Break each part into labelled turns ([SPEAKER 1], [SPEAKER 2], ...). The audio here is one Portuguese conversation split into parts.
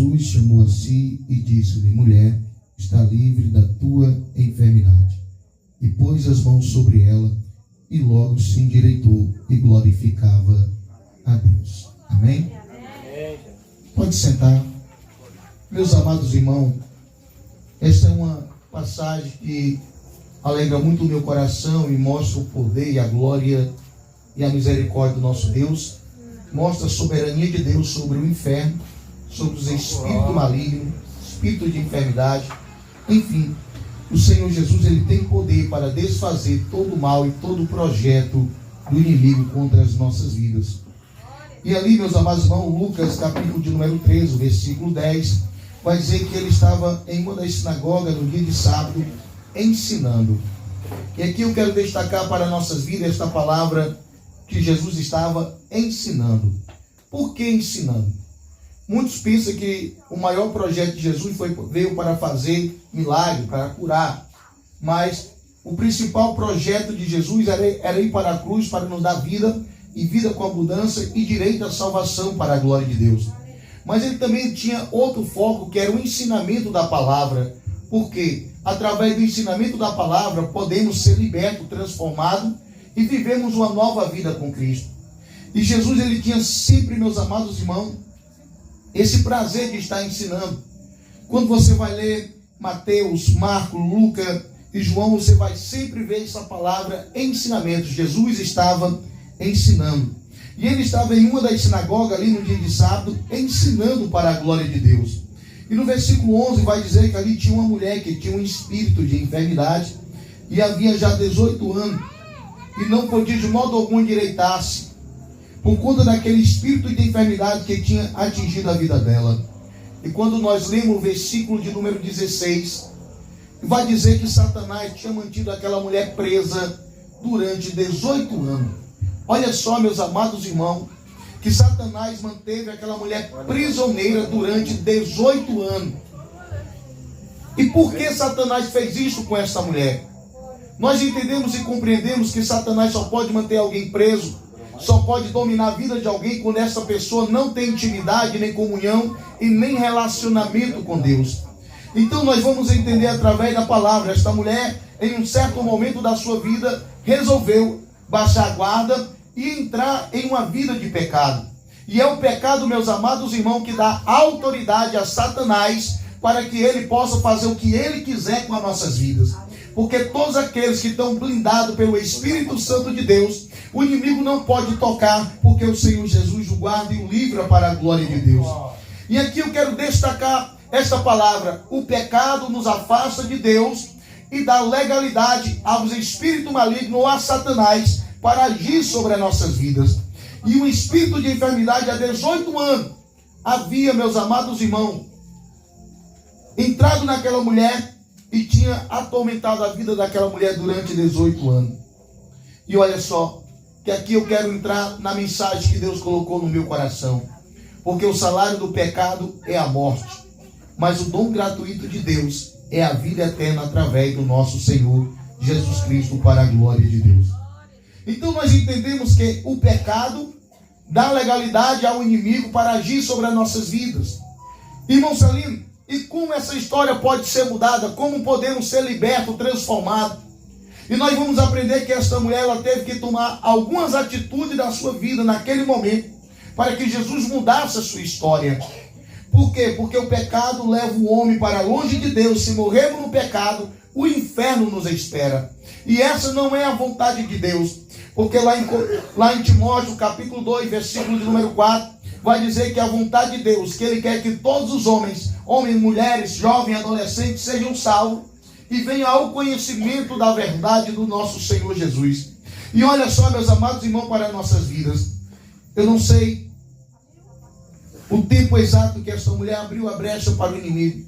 [SPEAKER 1] Jesus chamou a si e disse-lhe: mulher, está livre da tua enfermidade. E pôs as mãos sobre ela, e logo se endireitou e glorificava a Deus. Amém? Pode sentar. Meus amados irmãos, esta é uma passagem que alegra muito o meu coração e mostra o poder e a glória e a misericórdia do nosso Deus. Mostra a soberania de Deus sobre o inferno, sobre os espíritos malignos, espíritos de enfermidade. Enfim, o Senhor Jesus, ele tem poder para desfazer todo o mal e todo o projeto do inimigo contra as nossas vidas. E ali, meus amados irmãos, Lucas, capítulo de número 13, versículo 10, vai dizer que ele estava em uma das sinagogas no dia de sábado, ensinando. E aqui eu quero destacar para nossas vidas esta palavra que Jesus estava ensinando. Por que ensinando? Muitos pensam que o maior projeto de Jesus veio para fazer milagre, para curar. Mas o principal projeto de Jesus era ir para a cruz para nos dar vida, e vida com abundância e direito à salvação para a glória de Deus. Mas ele também tinha outro foco, que era o ensinamento da palavra. Porque através do ensinamento da palavra podemos ser libertos, transformados e vivemos uma nova vida com Cristo. E Jesus, ele tinha sempre, meus amados irmãos, esse prazer de estar ensinando. Quando você vai ler Mateus, Marcos, Lucas e João, você vai sempre ver essa palavra ensinamento. Jesus estava ensinando. E ele estava em uma das sinagogas ali no dia de sábado, ensinando para a glória de Deus. E no versículo 11 vai dizer que ali tinha uma mulher que tinha um espírito de enfermidade e havia já 18 anos e não podia de modo algum endireitar-se, por conta daquele espírito de enfermidade que tinha atingido a vida dela. E quando nós lemos o versículo de número 16, vai dizer que Satanás tinha mantido aquela mulher presa durante 18 anos. Olha só, meus amados irmãos, que Satanás manteve aquela mulher prisioneira durante 18 anos. E por que Satanás fez isso com essa mulher? Nós entendemos e compreendemos que Satanás só pode manter alguém preso, só pode dominar a vida de alguém quando essa pessoa não tem intimidade, nem comunhão e nem relacionamento com Deus. Então nós vamos entender através da palavra. Esta mulher, em um certo momento da sua vida, resolveu baixar a guarda e entrar em uma vida de pecado. E é o pecado, meus amados irmãos, que dá autoridade a Satanás para que ele possa fazer o que ele quiser com as nossas vidas. Porque todos aqueles que estão blindados pelo Espírito Santo de Deus, o inimigo não pode tocar, porque o Senhor Jesus o guarda e o livra para a glória de Deus. E aqui eu quero destacar esta palavra: o pecado nos afasta de Deus e dá legalidade aos espíritos malignos ou a Satanás para agir sobre as nossas vidas. E um espírito de enfermidade há 18 anos havia, meus amados irmãos, entrado naquela mulher e tinha atormentado a vida daquela mulher durante 18 anos. E olha só, que aqui eu quero entrar na mensagem que Deus colocou no meu coração. Porque o salário do pecado é a morte, mas o dom gratuito de Deus é a vida eterna através do nosso Senhor Jesus Cristo, para a glória de Deus. Então nós entendemos que o pecado dá legalidade ao inimigo para agir sobre as nossas vidas. Irmão Celino, e como essa história pode ser mudada? Como podemos ser libertos, transformados? E nós vamos aprender que esta mulher, ela teve que tomar algumas atitudes da sua vida naquele momento, para que Jesus mudasse a sua história. Por quê? Porque o pecado leva o homem para longe de Deus. Se morrermos no pecado, o inferno nos espera. E essa não é a vontade de Deus. Porque lá em Timóteo, capítulo 2, versículo de número 4, vai dizer que a vontade de Deus, que Ele quer que todos os homens, mulheres, jovens, adolescentes, sejam salvos e venham ao conhecimento da verdade do nosso Senhor Jesus. E olha só, meus amados irmãos, para as nossas vidas. Eu não sei o tempo exato que esta mulher abriu a brecha para o inimigo,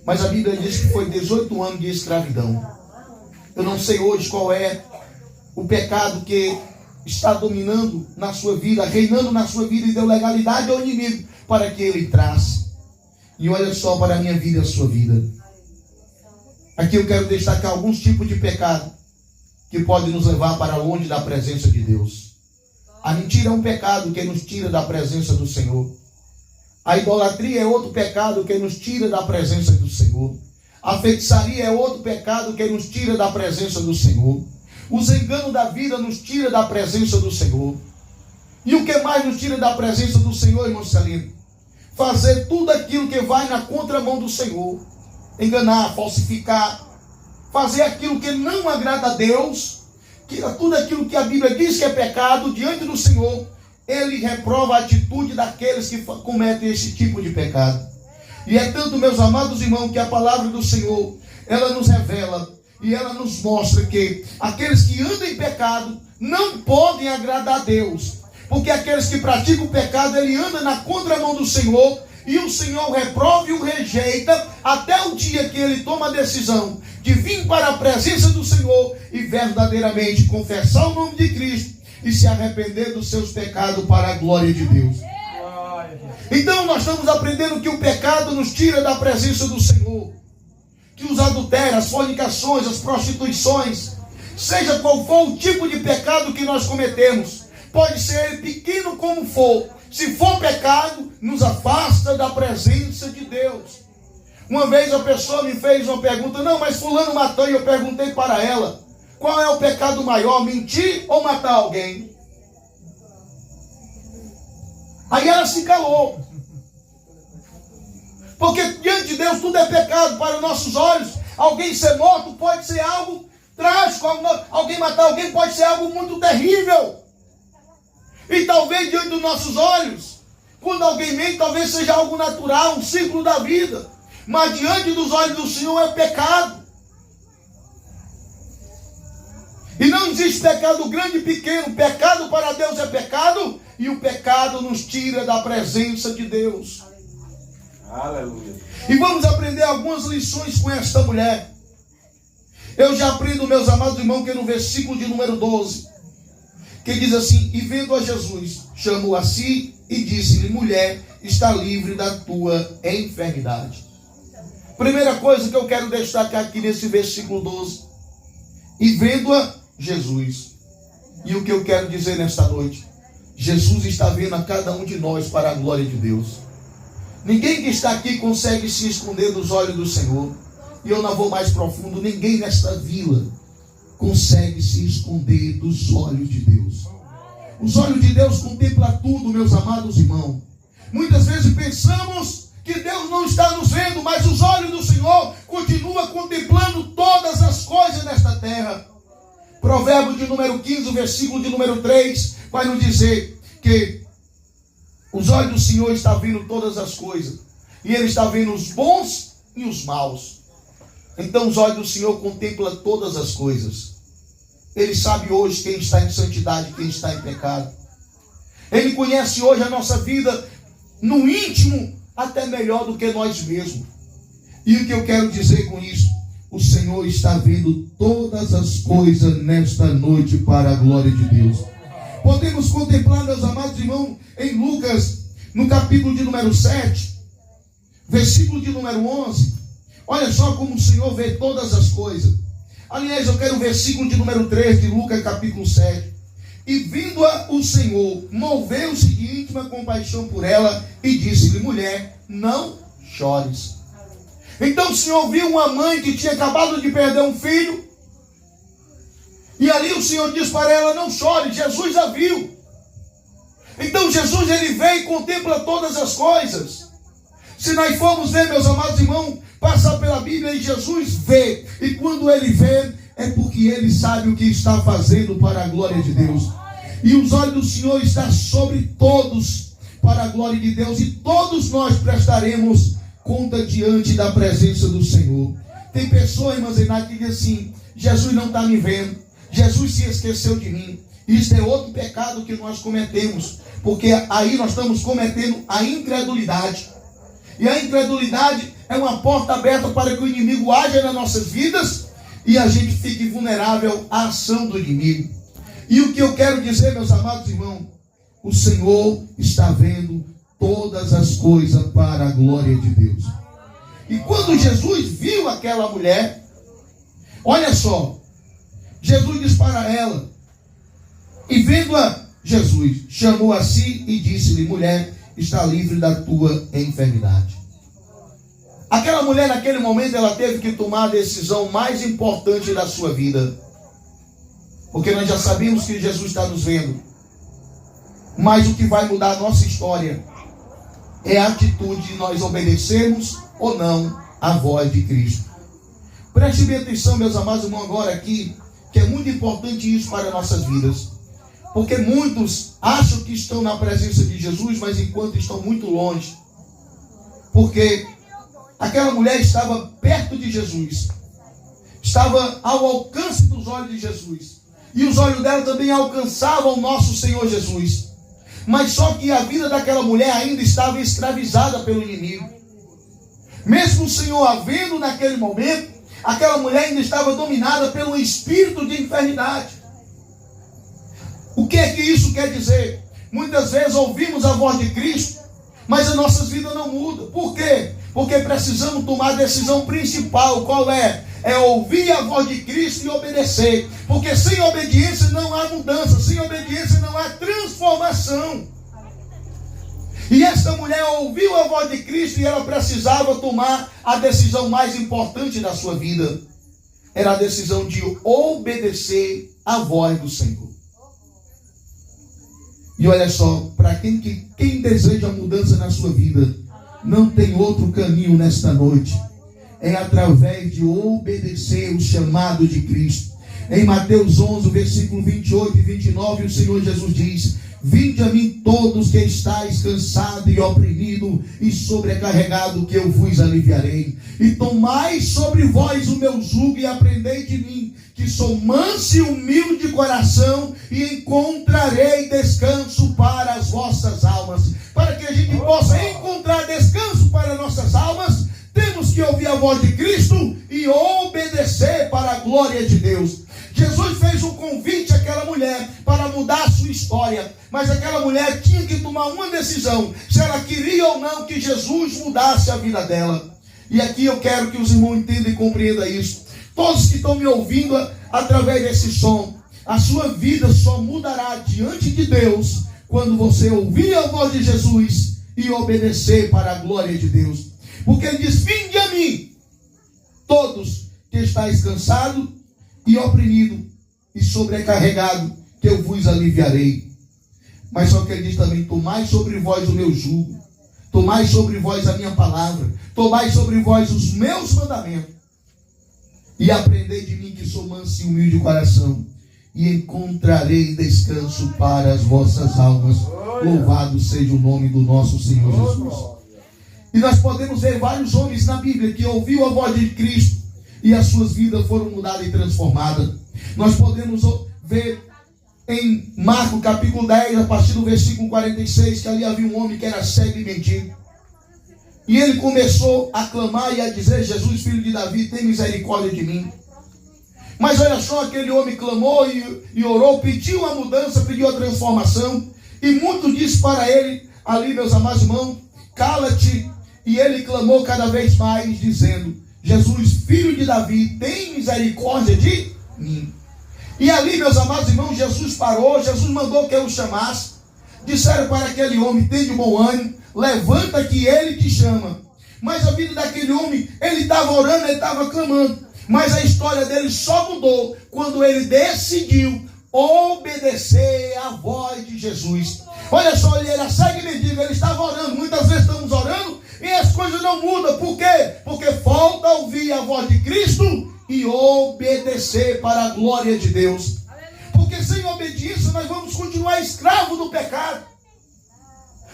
[SPEAKER 1] mas a Bíblia diz que foi 18 anos de escravidão. Eu não sei hoje qual é o pecado que está dominando na sua vida, reinando na sua vida, e deu legalidade ao inimigo para que ele entrasse. E olha só para a minha vida e a sua vida. Aqui eu quero destacar alguns tipos de pecado que podem nos levar para longe da presença de Deus. A mentira é um pecado que nos tira da presença do Senhor. A idolatria é outro pecado que nos tira da presença do Senhor. A feitiçaria é outro pecado que nos tira da presença do Senhor. Os enganos da vida nos tira da presença do Senhor. E o que mais nos tira da presença do Senhor, irmão Celino? Fazer tudo aquilo que vai na contramão do Senhor. Enganar, falsificar, fazer aquilo que não agrada a Deus, tudo aquilo que a Bíblia diz que é pecado diante do Senhor. Ele reprova a atitude daqueles que cometem esse tipo de pecado. E é tanto, meus amados irmãos, que a palavra do Senhor, ela nos revela e ela nos mostra que aqueles que andam em pecado não podem agradar a Deus. Porque aqueles que praticam o pecado, ele anda na contramão do Senhor, e o Senhor o reprova e o rejeita até o dia que ele toma a decisão de vir para a presença do Senhor e verdadeiramente confessar o nome de Cristo e se arrepender dos seus pecados para a glória de Deus. Então nós estamos aprendendo que o pecado nos tira da presença do Senhor, que os adultérios, as fornicações, as prostituições, seja qual for o tipo de pecado que nós cometemos, pode ser pequeno como for, se for pecado, nos afasta da presença de Deus. Uma vez a pessoa me fez uma pergunta: não, mas fulano matou, e eu perguntei para ela: qual é o pecado maior, mentir ou matar alguém? Aí ela se calou. Porque diante de Deus tudo é pecado para os nossos olhos. Alguém ser morto pode ser algo trágico, alguém matar alguém pode ser algo muito terrível. E talvez diante dos nossos olhos, quando alguém mente, talvez seja algo natural, um ciclo da vida. Mas diante dos olhos do Senhor é pecado. E não existe pecado grande e pequeno. Pecado para Deus é pecado, e o pecado nos tira da presença de Deus.
[SPEAKER 2] Aleluia.
[SPEAKER 1] E vamos aprender algumas lições com esta mulher. Eu já aprendo, meus amados irmãos, que no versículo de número 12, que diz assim: e vendo a Jesus, chamou a si e disse-lhe: mulher, está livre da tua enfermidade. Primeira coisa que eu quero destacar aqui nesse versículo 12: e vendo-a Jesus. E o que eu quero dizer nesta noite: Jesus está vendo a cada um de nós para a glória de Deus. Ninguém que está aqui consegue se esconder dos olhos do Senhor. E eu não vou mais profundo: ninguém nesta vila consegue se esconder dos olhos de Deus. Os olhos de Deus contemplam tudo, meus amados irmãos. Muitas vezes pensamos que Deus não está nos vendo, mas os olhos do Senhor continuam contemplando todas as coisas nesta terra. Provérbio de número 15, versículo de número 3, vai nos dizer que os olhos do Senhor estão vendo todas as coisas, e Ele está vendo os bons e os maus. Então os olhos do Senhor contemplam todas as coisas. Ele sabe hoje quem está em santidade e quem está em pecado. Ele conhece hoje a nossa vida no íntimo até melhor do que nós mesmos. E o que eu quero dizer com isso? O Senhor está vendo todas as coisas nesta noite para a glória de Deus. Podemos contemplar, meus amados irmãos, em Lucas, no capítulo de número 7, versículo de número 11. Olha só como o Senhor vê todas as coisas. Aliás, eu quero o versículo de número 3 de Lucas, capítulo 7. E vindo-a o Senhor, moveu-se de íntima compaixão por ela e disse-lhe: mulher, não chores. Então o Senhor viu uma mãe que tinha acabado de perder um filho. E ali o Senhor diz para ela: não chore. Jesus a viu. Então Jesus, ele vê e contempla todas as coisas. Se nós formos ver, meus amados irmãos, passar pela Bíblia, e Jesus vê. E quando ele vê, é porque ele sabe o que está fazendo para a glória de Deus. E os olhos do Senhor estão sobre todos para a glória de Deus. E todos nós prestaremos conta diante da presença do Senhor. Tem pessoas, irmãs Renato, que dizem assim: Jesus não está me vendo, Jesus se esqueceu de mim. Isso é outro pecado que nós cometemos, porque aí nós estamos cometendo a incredulidade. E a incredulidade é uma porta aberta para que o inimigo haja nas nossas vidas e a gente fique vulnerável à ação do inimigo. E o que eu quero dizer, meus amados irmãos, o Senhor está vendo todas as coisas para a glória de Deus. E quando Jesus viu aquela mulher, olha só, Jesus diz para ela, e vendo-a, Jesus chamou a si e disse-lhe: mulher, está livre da tua enfermidade. Aquela mulher, naquele momento, ela teve que tomar a decisão mais importante da sua vida. Porque nós já sabemos que Jesus está nos vendo. Mas o que vai mudar a nossa história é a atitude de nós obedecermos ou não à voz de Cristo. Preste bem atenção, meus amados irmãos, agora aqui, que é muito importante isso para nossas vidas. Porque muitos acham que estão na presença de Jesus, mas enquanto estão muito longe. Porque aquela mulher estava perto de Jesus. Estava ao alcance dos olhos de Jesus. E os olhos dela também alcançavam o nosso Senhor Jesus. Mas só que a vida daquela mulher ainda estava escravizada pelo inimigo. Mesmo o Senhor a vendo naquele momento, aquela mulher ainda estava dominada pelo espírito de enfermidade. O que é que isso quer dizer? Muitas vezes ouvimos a voz de Cristo, mas as nossas vidas não mudam. Por quê? Porque precisamos tomar a decisão principal. Qual é? É ouvir a voz de Cristo e obedecer. Porque sem obediência não há mudança. Sem obediência não há transformação. E esta mulher ouviu a voz de Cristo e ela precisava tomar a decisão mais importante da sua vida. Era a decisão de obedecer à voz do Senhor. E olha só, para quem deseja mudança na sua vida, não tem outro caminho nesta noite. É através de obedecer o chamado de Cristo. Em Mateus 11, versículo 28 e 29, o Senhor Jesus diz: vinde a mim todos que estáis cansados e oprimidos e sobrecarregados, que eu vos aliviarei. E tomai sobre vós o meu jugo e aprendei de mim, que sou manso e humilde de coração, e encontrarei descanso para as vossas almas. Para que a gente possa encontrar descanso para nossas almas, temos que ouvir a voz de Cristo e obedecer para a glória de Deus. Jesus fez um convite àquela mulher para mudar a sua história, mas aquela mulher tinha que tomar uma decisão, se ela queria ou não que Jesus mudasse a vida dela. E aqui eu quero que os irmãos entendam e compreendam isso. Todos que estão me ouvindo através desse som, a sua vida só mudará diante de Deus quando você ouvir a voz de Jesus e obedecer para a glória de Deus. Porque ele diz: vinde a mim, todos que estáis cansados e oprimido e sobrecarregado, que eu vos aliviarei. Mas só que ele diz também: tomai sobre vós o meu jugo, tomai sobre vós a minha palavra, tomai sobre vós os meus mandamentos, e aprendei de mim, que sou manso e humilde de coração, e encontrarei descanso para as vossas almas. Louvado seja o nome do nosso Senhor Jesus. E nós podemos ver vários homens na Bíblia que ouviu a voz de Cristo e as suas vidas foram mudadas e transformadas. Nós podemos ver em Marcos capítulo 10, a partir do versículo 46, que ali havia um homem que era cego e mendigo. E ele começou a clamar e a dizer: Jesus, filho de Davi, tem misericórdia de mim. Mas olha só, aquele homem clamou e orou, pediu a mudança, pediu a transformação. E muito disse para ele, ali, meus amados irmãos: cala-te. E ele clamou cada vez mais, dizendo: Jesus, filho de Davi, tem misericórdia de mim. E ali, meus amados irmãos, Jesus parou, Jesus mandou que eu o chamasse. Disseram para aquele homem: tem de bom ânimo, levanta que ele te chama. Mas a vida daquele homem, ele estava orando, ele estava clamando. Mas a história dele só mudou quando ele decidiu obedecer à voz de Jesus. Olha só, ele era cego e mendigo, ele estava orando. Muitas vezes estamos orando e as coisas não mudam. Por quê? Porque falta ouvir a voz de Cristo e obedecer para a glória de Deus. Porque sem obediência nós vamos continuar escravos do pecado.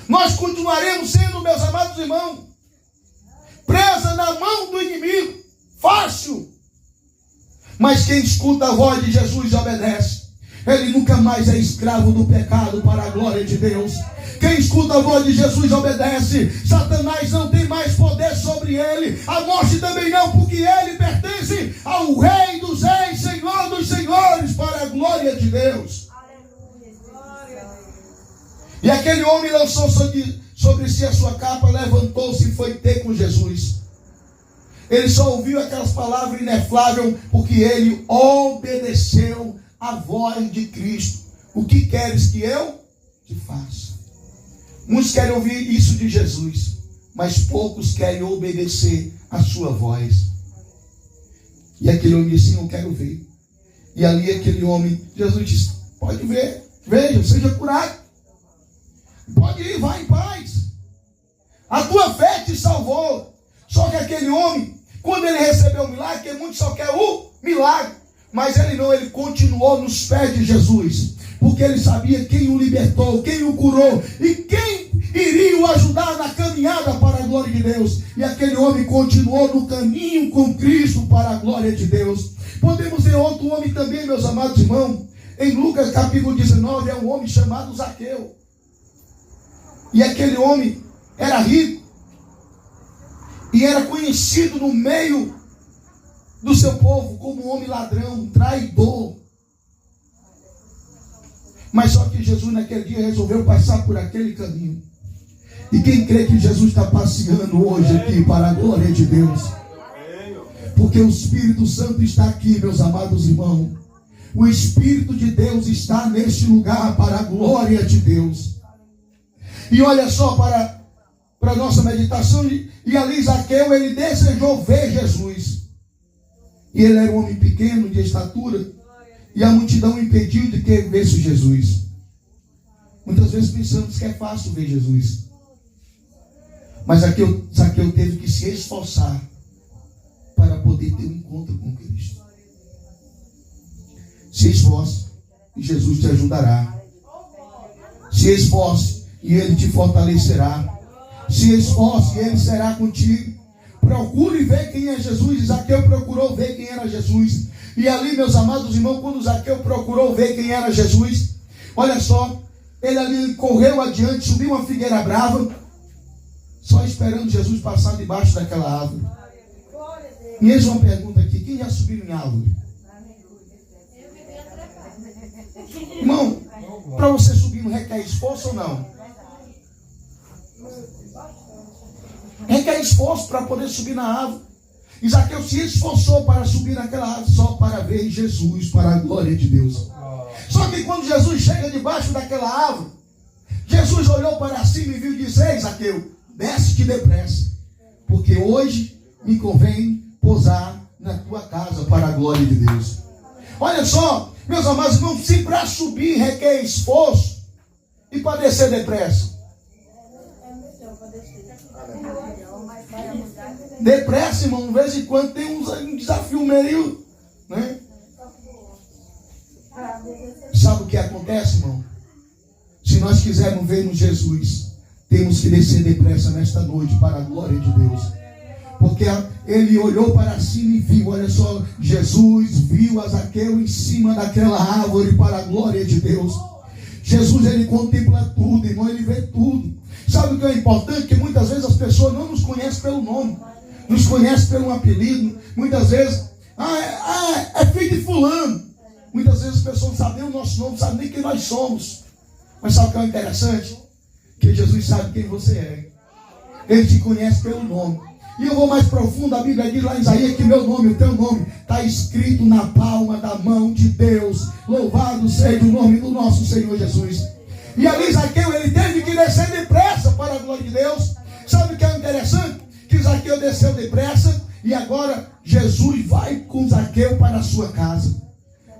[SPEAKER 1] Nós continuaremos sendo, meus amados irmãos, presa na mão do inimigo. Fácil. Mas quem escuta a voz de Jesus e obedece, ele nunca mais é escravo do pecado, para a glória de Deus. Quem escuta a voz de Jesus e obedece, Satanás não tem mais poder sobre ele, a morte também não, porque ele pertence ao Rei dos Reis, Senhor dos Senhores, para a glória de Deus. E aquele homem lançou sobre si a sua capa, levantou-se e foi ter com Jesus. Ele só ouviu aquelas palavras inefáveis porque ele obedeceu a voz de Cristo. O que queres que eu te faça? Muitos querem ouvir isso de Jesus, mas poucos querem obedecer a sua voz. E aquele homem disse, sim, eu quero ver. E ali aquele homem, Jesus disse, pode ver, veja, seja curado. Pode ir, vai em paz. A tua fé te salvou. Só que aquele homem, quando ele recebeu o milagre, porque muitos só querem o milagre, mas ele não, ele continuou nos pés de Jesus, porque ele sabia quem o libertou, quem o curou e quem iria o ajudar na caminhada para a glória de Deus. E aquele homem continuou no caminho com Cristo para a glória de Deus. Podemos ver outro homem também, meus amados irmãos. Em Lucas capítulo 19, é um homem chamado Zaqueu. E aquele homem era rico e era conhecido no meio do seu povo como um homem ladrão, traidor. Mas só que Jesus naquele dia resolveu passar por aquele caminho. E quem crê que Jesus está passeando hoje aqui para a glória de Deus? Porque o Espírito Santo está aqui, meus amados irmãos. O Espírito de Deus está neste lugar para a glória de Deus. E olha só para a nossa meditação. E ali Zaqueu, ele desejou ver Jesus. E ele era um homem pequeno de estatura. E a multidão impediu de que visse Jesus. Muitas vezes pensamos que é fácil ver Jesus. Mas Zaqueu teve que se esforçar para poder ter um encontro com Cristo. Se esforce e Jesus te ajudará. Se esforce e Ele te fortalecerá. Se esforce e Ele será contigo. Procure ver quem é Jesus. Zaqueu procurou ver quem era Jesus. E ali, meus amados irmãos, quando Zaqueu procurou ver quem era Jesus, olha só, ele ali correu adiante, subiu uma figueira brava, só esperando Jesus passar debaixo daquela árvore. E eis uma pergunta aqui: quem já subiu em árvore? Irmão, para você subir não requer esforço ou não? Requer esforço para poder subir na árvore. E Zaqueu se esforçou para subir naquela árvore só para ver Jesus, para a glória de Deus. Só que quando Jesus chega debaixo daquela árvore, Jesus olhou para cima e viu e disse: ei, Zaqueu, desce-te depressa, porque hoje me convém pousar na tua casa para a glória de Deus. Olha só, meus amados irmãos, se para subir requer esforço e para descer depressa. Depressa, irmão, de vez em quando tem um desafio meio, né? Sabe o que acontece, irmão? Se nós quisermos ver no Jesus, temos que descer depressa nesta noite para a glória de Deus. Porque ele olhou para cima e viu, olha só, Jesus viu a Zaqueu em cima daquela árvore para a glória de Deus. Jesus, ele contempla tudo, irmão, ele vê tudo. Sabe o que é importante? Que muitas vezes as pessoas não nos conhecem pelo nome, nos conhecem pelo apelido. Muitas vezes, é filho de fulano. Muitas vezes as pessoas não sabem o nosso nome, não sabem nem quem nós somos. Mas sabe o que é interessante? Que Jesus sabe quem você é. Ele te conhece pelo nome. E eu vou mais profundo, a Bíblia diz lá em Isaías que meu nome, o teu nome, está escrito na palma da mão de Deus. Louvado seja o nome do nosso Senhor Jesus. E ali Zaqueu, ele teve que descer depressa para a glória de Deus. Sabe o que é interessante? Que Zaqueu desceu depressa e agora Jesus vai com Zaqueu para a sua casa.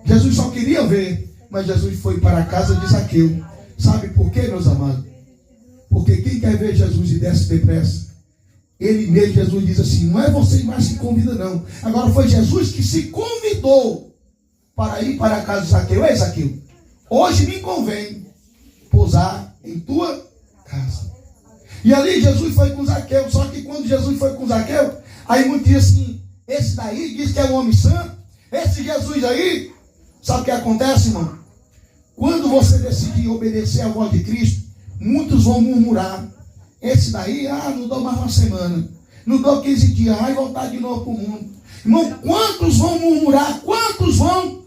[SPEAKER 1] Jesus só queria ver, mas Jesus foi para a casa de Zaqueu. Sabe por quê, meus amados? Porque quem quer ver Jesus e desce depressa, ele mesmo, Jesus diz assim: não é você mais que convida, não. Agora foi Jesus que se convidou para ir para a casa de Zaqueu. Ei, Zaqueu, hoje me convém pousar em tua casa. E ali Jesus foi com Zaqueu. Só que quando Jesus foi com Zaqueu, aí muitos dizem assim: esse daí diz que é um homem santo. Esse Jesus aí, sabe o que acontece, irmão? Quando você decidir obedecer à voz de Cristo, muitos vão murmurar: esse daí, não dou mais uma semana, não dou 15 dias, vai voltar de novo para o mundo. Irmão, quantos vão murmurar? Quantos vão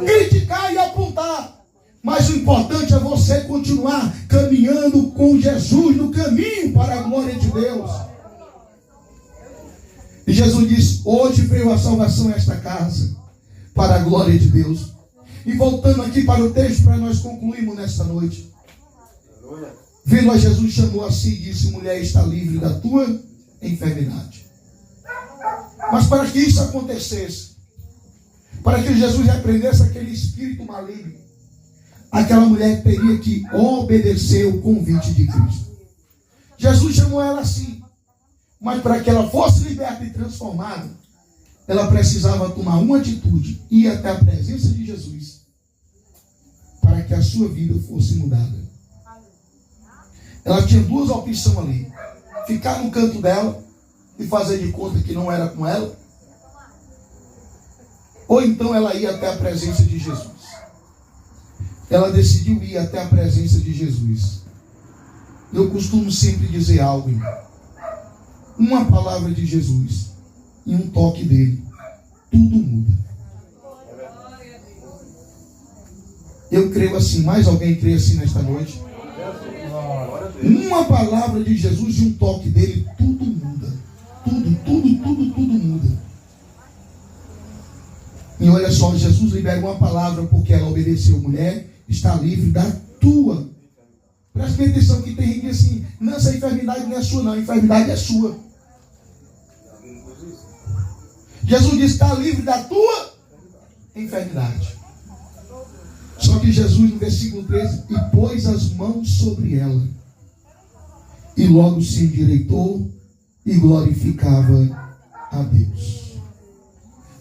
[SPEAKER 1] criticar e apontar? Mas o importante é você continuar caminhando com Jesus no caminho para a glória de Deus. E Jesus disse: hoje veio a salvação a esta casa, para a glória de Deus. E voltando aqui para o texto, para nós concluirmos nesta noite. Vendo a Jesus, chamou a si e disse: mulher, está livre da tua enfermidade. Mas para que isso acontecesse, para que Jesus repreendesse aquele espírito maligno, aquela mulher teria que obedecer o convite de Cristo. Jesus chamou ela assim, mas para que ela fosse liberta e transformada, ela precisava tomar uma atitude, ir até a presença de Jesus, para que a sua vida fosse mudada. Ela tinha duas opções ali: ficar no canto dela e fazer de conta que não era com ela, ou então ela ia até a presença de Jesus. Ela decidiu ir até a presença de Jesus. Eu costumo sempre dizer algo, irmão. Uma palavra de Jesus e um toque dele, tudo muda. Eu creio assim. Mais alguém crê assim nesta noite? Uma palavra de Jesus e um toque dele, tudo muda. Tudo muda. E olha só, Jesus libera uma palavra porque ela obedeceu. Mulher, está livre da tua. Preste bem atenção que tem gente que diz assim: não, essa enfermidade não é sua não, a enfermidade é sua. Jesus diz: está livre da tua enfermidade. Só que Jesus, no versículo 13, e pôs as mãos sobre ela, e logo se endireitou e glorificava a Deus.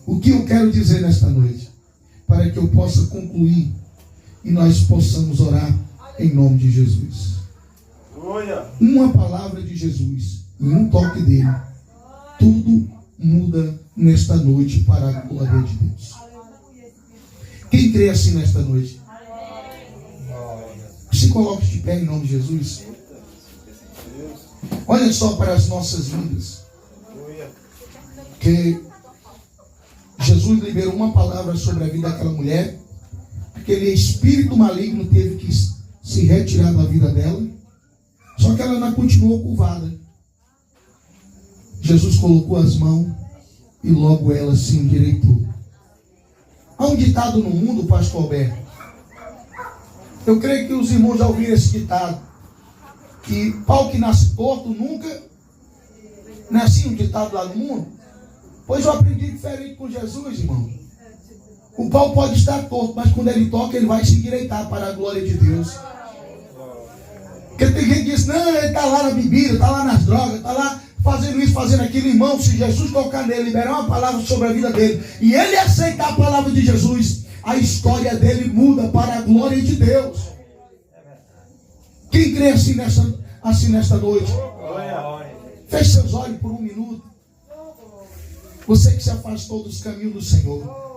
[SPEAKER 1] O que eu quero dizer nesta noite, para que eu possa concluir e nós possamos orar em nome de Jesus. Uma palavra de Jesus e um toque dele, tudo muda nesta noite para a glória de Deus. Quem crê assim nesta noite? Se coloque de pé em nome de Jesus. Olha só para as nossas vidas, que Jesus liberou uma palavra sobre a vida daquela mulher. Aquele espírito maligno teve que se retirar da vida dela. Só que ela ainda continuou curvada. Jesus colocou as mãos e logo ela se endireitou. Há um ditado no mundo, pastor Alberto. Eu creio que os irmãos já ouviram esse ditado: que pau que nasce torto nunca. Não é assim um ditado lá no mundo? Pois eu aprendi diferente com Jesus, irmão. O pau pode estar torto, mas quando ele toca, ele vai se endireitar para a glória de Deus. Porque tem gente que diz: não, ele está lá na bebida, está lá nas drogas, está lá fazendo isso, fazendo aquilo. Irmão, se Jesus tocar nele, liberar uma palavra sobre a vida dele, e ele aceitar a palavra de Jesus, a história dele muda para a glória de Deus. Quem crê assim nesta noite? Feche seus olhos por um minuto. Você que se afastou dos caminhos do Senhor.